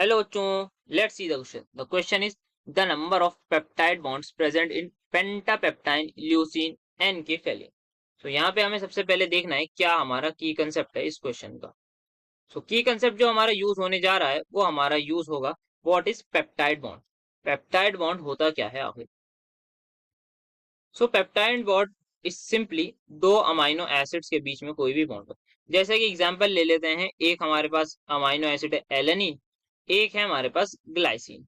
Hello बच्चों, let's see the question. The question is the number of peptide bonds present in pentapeptide leucine N के phenyl. तो यहाँ पे हमें सबसे पहले देखना है क्या हमारा की कंसेप्ट है इस क्वेश्चन का. सो की कंसेप्ट जो हमारा यूज होने जा रहा है वो हमारा यूज होगा what is peptide bond. Peptide bond होता क्या है आखिर. सो पेप्टाइड बॉन्ड इज सिंपली दो अमाइनो एसिड्स के बीच में कोई भी बॉन्ड. जैसे कि एग्जांपल ले लेते हैं, एक हमारे पास अमाइनो एसिड है एलेनिन, एक है हमारे पास ग्लाइसिन.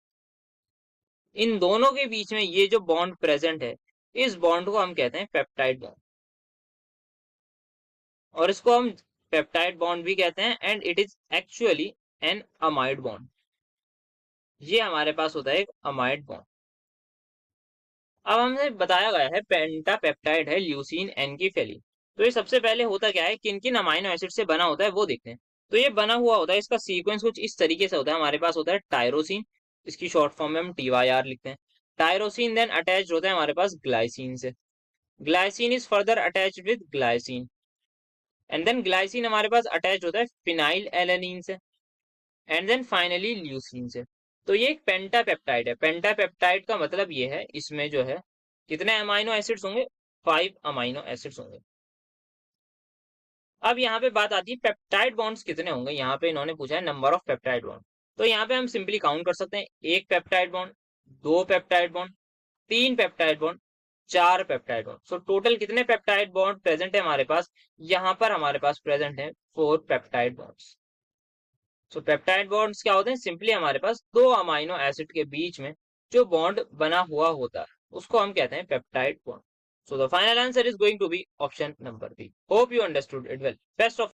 इन दोनों के बीच में ये जो बॉन्ड प्रेजेंट है, इस बॉन्ड को हम कहते हैं पेप्टाइड बॉन्ड, और इसको हम पेप्टाइड बॉन्ड भी कहते हैं and it is actually an amide bond. ये हमारे पास होता है एक अमाइड बॉन्ड. अब हमने बताया गया है पेंटापेप्टाइड है ल्यूसीन एन की फैली. तो ये सबसे पहले होता क्या है, किन किन अमाइनो एसिड से बना होता है वो देखते हैं. तो ये बना हुआ होता है, इसका सीक्वेंस कुछ इस तरीके से होता है. हमारे पास होता है टायरोसिन, इसकी शॉर्ट फॉर्म में हम TYR लिखते हैं. टायरोसिन देन अटैच होता है हमारे पास ग्लाइसिन से. Glycine is further attached with glycine and then glycine हमारे पास अटैच होता है फिनाइल एलेनिन से एंड देन फाइनली ल्यूसिन से. तो ये एक पेंटापेप्टाइड है. पेंटापेप्टाइड का मतलब ये है, इसमें जो है कितने अमाइनो एसिड्स होंगे, 5 अमाइनो एसिड्स होंगे. अब यहाँ पे बात आती है पेप्टाइड बॉन्ड्स कितने होंगे. यहाँ पे इन्होंने पूछा है नंबर ऑफ पेप्टाइड बॉन्ड. तो यहाँ पे हम सिंपली काउंट कर सकते हैं, एक पेप्टाइड बॉन्ड, दो पेप्टाइड बॉन्ड, तीन पेप्टाइड बॉन्ड, चार पेप्टाइड बॉन्ड. सो टोटल कितने पेप्टाइड बॉन्ड प्रेजेंट है हमारे पास. यहाँ पर हमारे पास प्रेजेंट है 4 पेप्टाइड बॉन्ड्स. सो पेप्टाइड बॉन्ड्स क्या होते हैं, सिंपली हमारे पास दो अमाइनो एसिड के बीच में जो बॉन्ड बना हुआ होता है उसको हम कहते हैं peptide bond. So the final answer is going to be option number B. Hope you understood it well. Best of